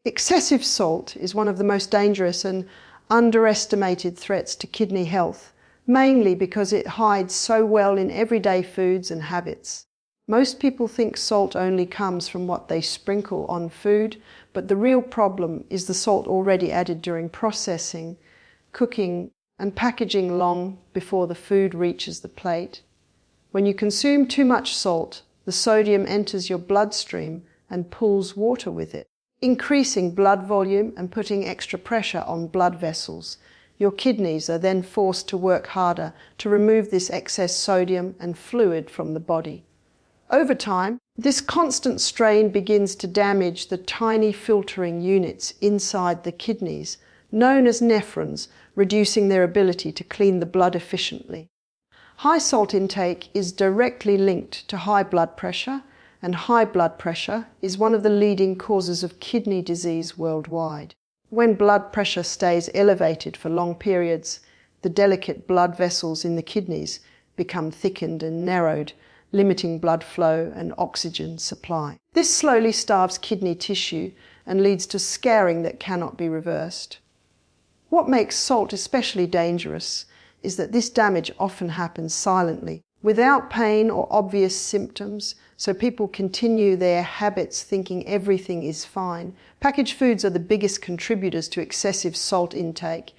Excessive salt is one of the most dangerous and underestimated threats to kidney health, mainly because it hides so well in everyday foods and habits. Most people think salt only comes from what they sprinkle on food, but the real problem is the salt already added during processing, cooking, and packaging long before the food reaches the plate. When you consume too much salt, the sodium enters your bloodstream and pulls water with it, increasing blood volume and putting extra pressure on blood vessels. Your kidneys are then forced to work harder to remove this excess sodium and fluid from the body. Over time, this constant strain begins to damage the tiny filtering units inside the kidneys, known as nephrons, reducing their ability to clean the blood efficiently. High salt intake is directly linked to high blood pressure, and high blood pressure is one of the leading causes of kidney disease worldwide. When blood pressure stays elevated for long periods, the delicate blood vessels in the kidneys become thickened and narrowed, limiting blood flow and oxygen supply. This slowly starves kidney tissue and leads to scarring that cannot be reversed. What makes salt especially dangerous is that this damage often happens silently, without pain or obvious symptoms, so people continue their habits thinking everything is fine. Packaged foods are the biggest contributors to excessive salt intake.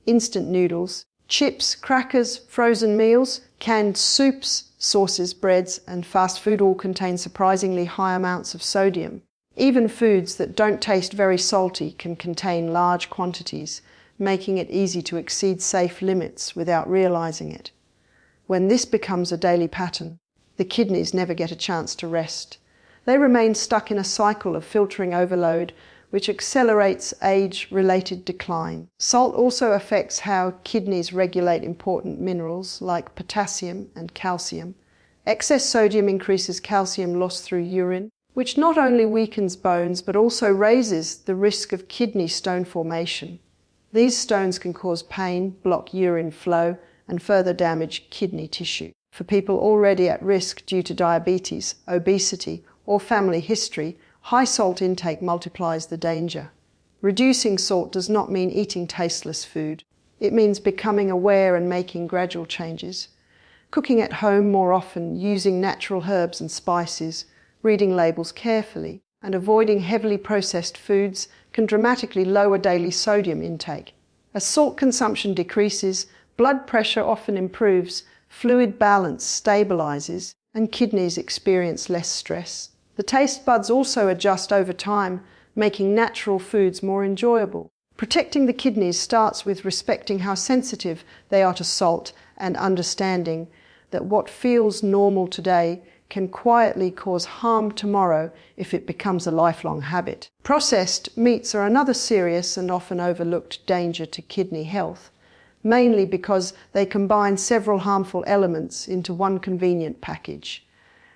Instant noodles, chips, crackers, frozen meals, canned soups, sauces, breads, and fast food all contain surprisingly high amounts of sodium. Even foods that don't taste very salty can contain large quantities, making it easy to exceed safe limits without realizing it. When this becomes a daily pattern, the kidneys never get a chance to rest. They remain stuck in a cycle of filtering overload, which accelerates age-related decline. Salt also affects how kidneys regulate important minerals like potassium and calcium. Excess sodium increases calcium loss through urine, which not only weakens bones but also raises the risk of kidney stone formation. These stones can cause pain, block urine flow, and further damage kidney tissue. For people already at risk due to diabetes, obesity, or family history, high salt intake multiplies the danger. Reducing salt does not mean eating tasteless food. It means becoming aware and making gradual changes. Cooking at home more often, using natural herbs and spices, reading labels carefully, and avoiding heavily processed foods can dramatically lower daily sodium intake. As salt consumption decreases, blood pressure often improves, fluid balance stabilizes, and kidneys experience less stress. The taste buds also adjust over time, making natural foods more enjoyable. Protecting the kidneys starts with respecting how sensitive they are to salt and understanding that what feels normal today can quietly cause harm tomorrow if it becomes a lifelong habit. Processed meats are another serious and often overlooked danger to kidney health, mainly because they combine several harmful elements into one convenient package.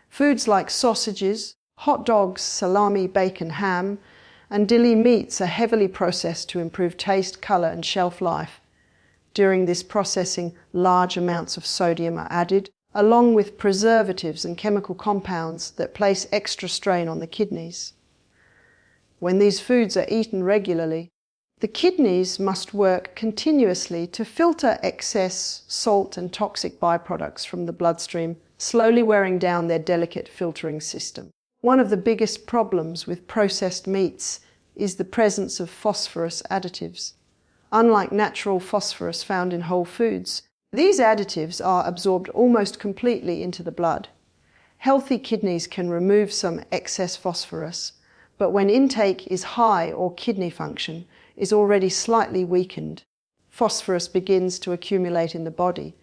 Foods like sausages, hot dogs, salami, bacon, ham, and deli meats are heavily processed to improve taste, color, and shelf life. During this processing, large amounts of sodium are added, along with preservatives and chemical compounds that place extra strain on the kidneys. When these foods are eaten regularly, the kidneys must work continuously to filter excess salt and toxic byproducts from the bloodstream, slowly wearing down their delicate filtering system. One of the biggest problems with processed meats is the presence of phosphorus additives. Unlike natural phosphorus found in whole foods, these additives are absorbed almost completely into the blood. Healthy kidneys can remove some excess phosphorus, but when intake is high or kidney function is already slightly weakened, phosphorus begins to accumulate in the body.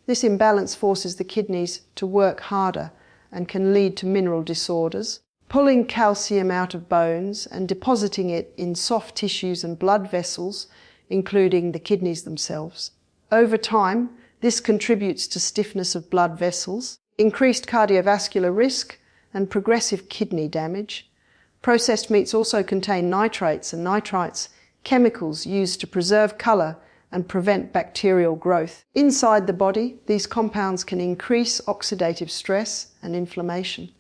This imbalance forces the kidneys to work harder and can lead to mineral disorders, pulling calcium out of bones and depositing it in soft tissues and blood vessels, including the kidneys themselves. Over time, this contributes to stiffness of blood vessels, increased cardiovascular risk, and progressive kidney damage. Processed meats also contain nitrates and nitrites, chemicals used to preserve color and prevent bacterial growth. Inside the body, these compounds can increase oxidative stress and inflammation.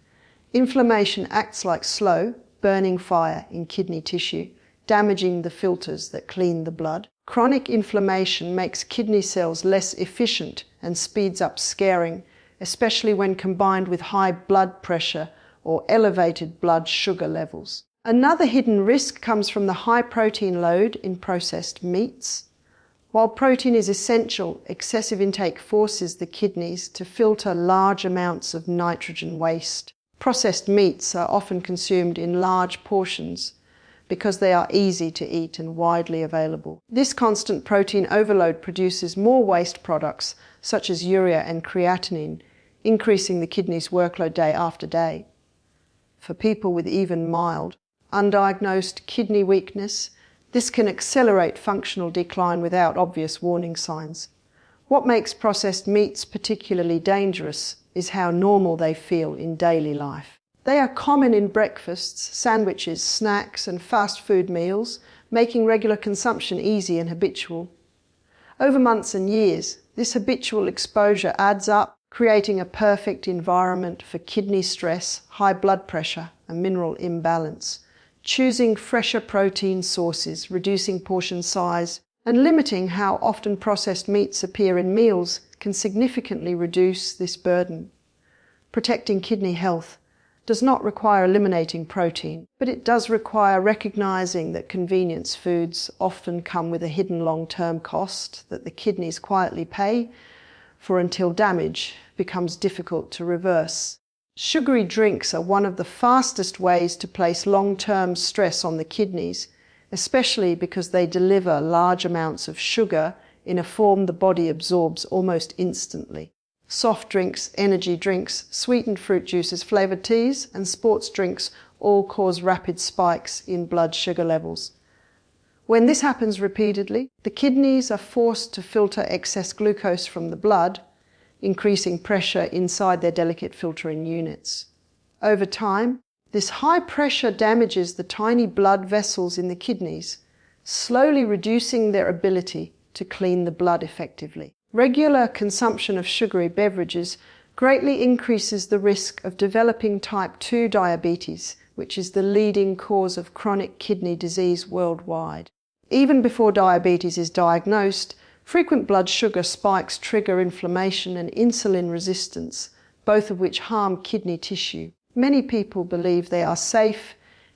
Inflammation acts like slow burning fire in kidney tissue, damaging the filters that clean the blood. Chronic inflammation makes kidney cells less efficient and speeds up scarring, especially when combined with high blood pressure or elevated blood sugar levels. Another hidden risk comes from the high protein load in processed meats. While protein is essential, excessive intake forces the kidneys to filter large amounts of nitrogen waste. Processed meats are often consumed in large portions because they are easy to eat and widely available. This constant protein overload produces more waste products such as urea and creatinine, increasing the kidney's workload day after day. For people with even mild, undiagnosed kidney weakness, this can accelerate functional decline without obvious warning signs. What makes processed meats particularly dangerous is how normal they feel in daily life. They are common in breakfasts, sandwiches, snacks, and fast food meals, making regular consumption easy and habitual. Over months and years, this habitual exposure adds up, creating a perfect environment for kidney stress, high blood pressure, and mineral imbalance. Choosing fresher protein sources, reducing portion size, and limiting how often processed meats appear in meals can significantly reduce this burden. Protecting kidney health does not require eliminating protein, but it does require recognizing that convenience foods often come with a hidden long-term cost that the kidneys quietly pay for until damage becomes difficult to reverse. Sugary drinks are one of the fastest ways to place long-term stress on the kidneys, especially because they deliver large amounts of sugar in a form the body absorbs almost instantly. Soft drinks, energy drinks, sweetened fruit juices, flavored teas, and sports drinks all cause rapid spikes in blood sugar levels. When this happens repeatedly, the kidneys are forced to filter excess glucose from the blood, increasing pressure inside their delicate filtering units. Over time, this high pressure damages the tiny blood vessels in the kidneys, slowly reducing their ability to clean the blood effectively. Regular consumption of sugary beverages greatly increases the risk of developing type 2 diabetes, which is the leading cause of chronic kidney disease worldwide. Even before diabetes is diagnosed, frequent blood sugar spikes trigger inflammation and insulin resistance, both of which harm kidney tissue. Many people believe they are safe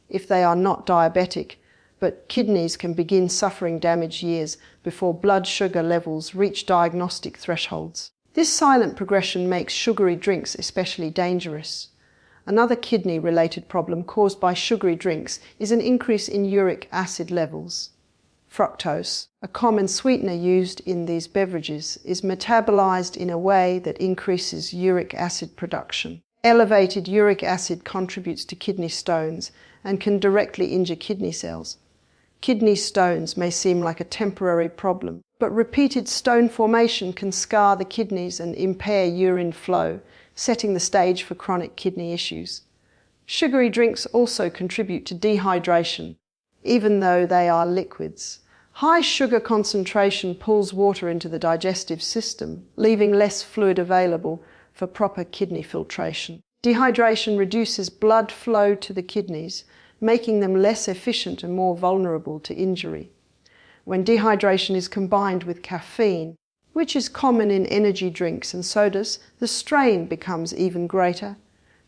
if they are not diabetic, but kidneys can begin suffering damage years before blood sugar levels reach diagnostic thresholds. This silent progression makes sugary drinks especially dangerous. Another kidney-related problem caused by sugary drinks is an increase in uric acid levels. Fructose, a common sweetener used in these beverages, is metabolized in a way that increases uric acid production. Elevated uric acid contributes to kidney stones and can directly injure kidney cells. Kidney stones may seem like a temporary problem, but repeated stone formation can scar the kidneys and impair urine flow, setting the stage for chronic kidney issues. Sugary drinks also contribute to dehydration, even though they are liquids. High sugar concentration pulls water into the digestive system, leaving less fluid available for proper kidney filtration. Dehydration reduces blood flow to the kidneys, making them less efficient and more vulnerable to injury. When dehydration is combined with caffeine, which is common in energy drinks and sodas, the strain becomes even greater.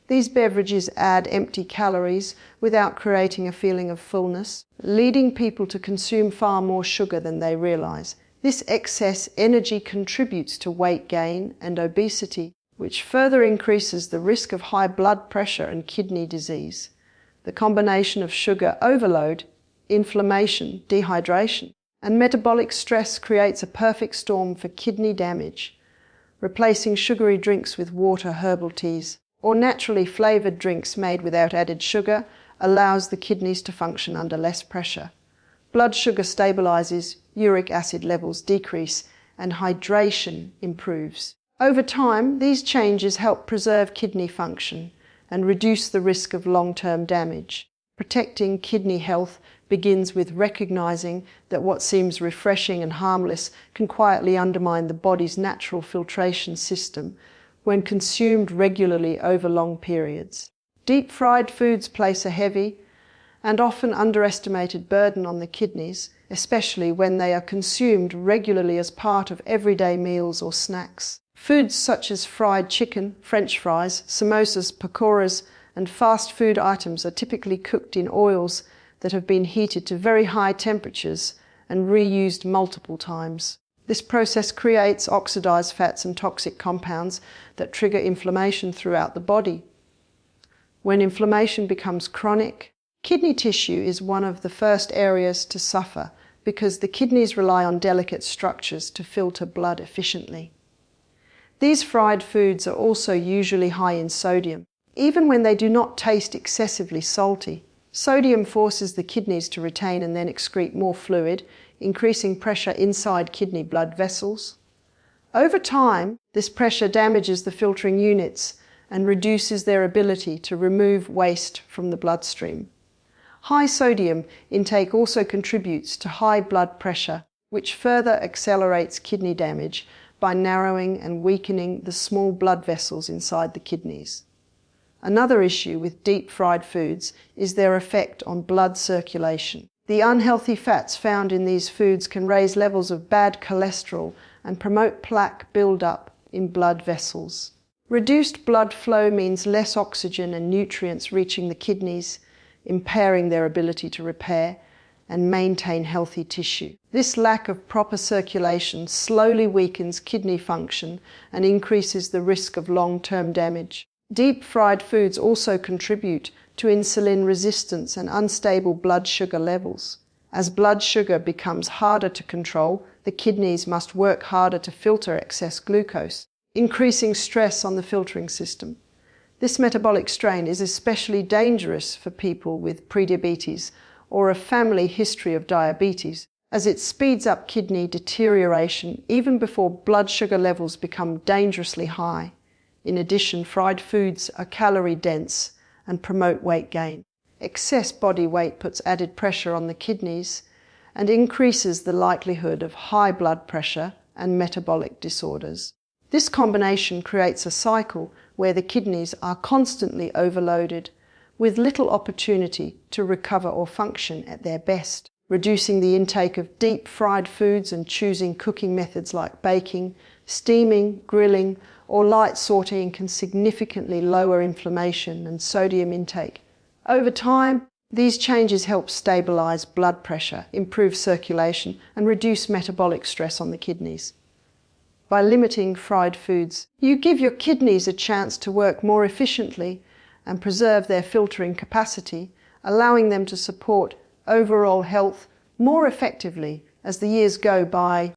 These beverages add empty calories without creating a feeling of fullness, leading people to consume far more sugar than they realize. This excess energy contributes to weight gain and obesity, which further increases the risk of high blood pressure and kidney disease. The combination of sugar overload, inflammation, dehydration, and metabolic stress creates a perfect storm for kidney damage. Replacing sugary drinks with water, herbal teas, or naturally flavored drinks made without added sugar allows the kidneys to function under less pressure. Blood sugar stabilizes, uric acid levels decrease, and hydration improves. Over time, these changes help preserve kidney function and reduce the risk of long-term damage. Protecting kidney health begins with recognizing that what seems refreshing and harmless can quietly undermine the body's natural filtration system when consumed regularly over long periods. Deep-fried foods place a heavy, and often underestimated burden on the kidneys, especially when they are consumed regularly as part of everyday meals or snacks. Foods such as fried chicken, French fries, samosas, pakoras, and fast food items are typically cooked in oils that have been heated to very high temperatures and reused multiple times. This process creates oxidized fats and toxic compounds that trigger inflammation throughout the body. When inflammation becomes chronic, kidney tissue is one of the first areas to suffer because the kidneys rely on delicate structures to filter blood efficiently. These fried foods are also usually high in sodium. Even when they do not taste excessively salty, sodium forces the kidneys to retain and then excrete more fluid, increasing pressure inside kidney blood vessels. Over time, this pressure damages the filtering units and reduces their ability to remove waste from the bloodstream. High sodium intake also contributes to high blood pressure, which further accelerates kidney damage by narrowing and weakening the small blood vessels inside the kidneys. Another issue with deep-fried foods is their effect on blood circulation. The unhealthy fats found in these foods can raise levels of bad cholesterol and promote plaque buildup in blood vessels. Reduced blood flow means less oxygen and nutrients reaching the kidneys, impairing their ability to repair and maintain healthy tissue. This lack of proper circulation slowly weakens kidney function and increases the risk of long-term damage. Deep-fried foods also contribute to insulin resistance and unstable blood sugar levels. As blood sugar becomes harder to control, the kidneys must work harder to filter excess glucose, increasing stress on the filtering system. This metabolic strain is especially dangerous for people with prediabetes or a family history of diabetes, as it speeds up kidney deterioration even before blood sugar levels become dangerously high. In addition, fried foods are calorie-dense and promote weight gain. Excess body weight puts added pressure on the kidneys and increases the likelihood of high blood pressure and metabolic disorders. This combination creates a cycle where the kidneys are constantly overloaded, with little opportunity to recover or function at their best. Reducing the intake of deep-fried foods and choosing cooking methods like baking, steaming, grilling, or light sautéing can significantly lower inflammation and sodium intake. Over time, these changes help stabilize blood pressure, improve circulation, and reduce metabolic stress on the kidneys. By limiting fried foods, you give your kidneys a chance to work more efficiently and preserve their filtering capacity, allowing them to support overall health more effectively as the years go by.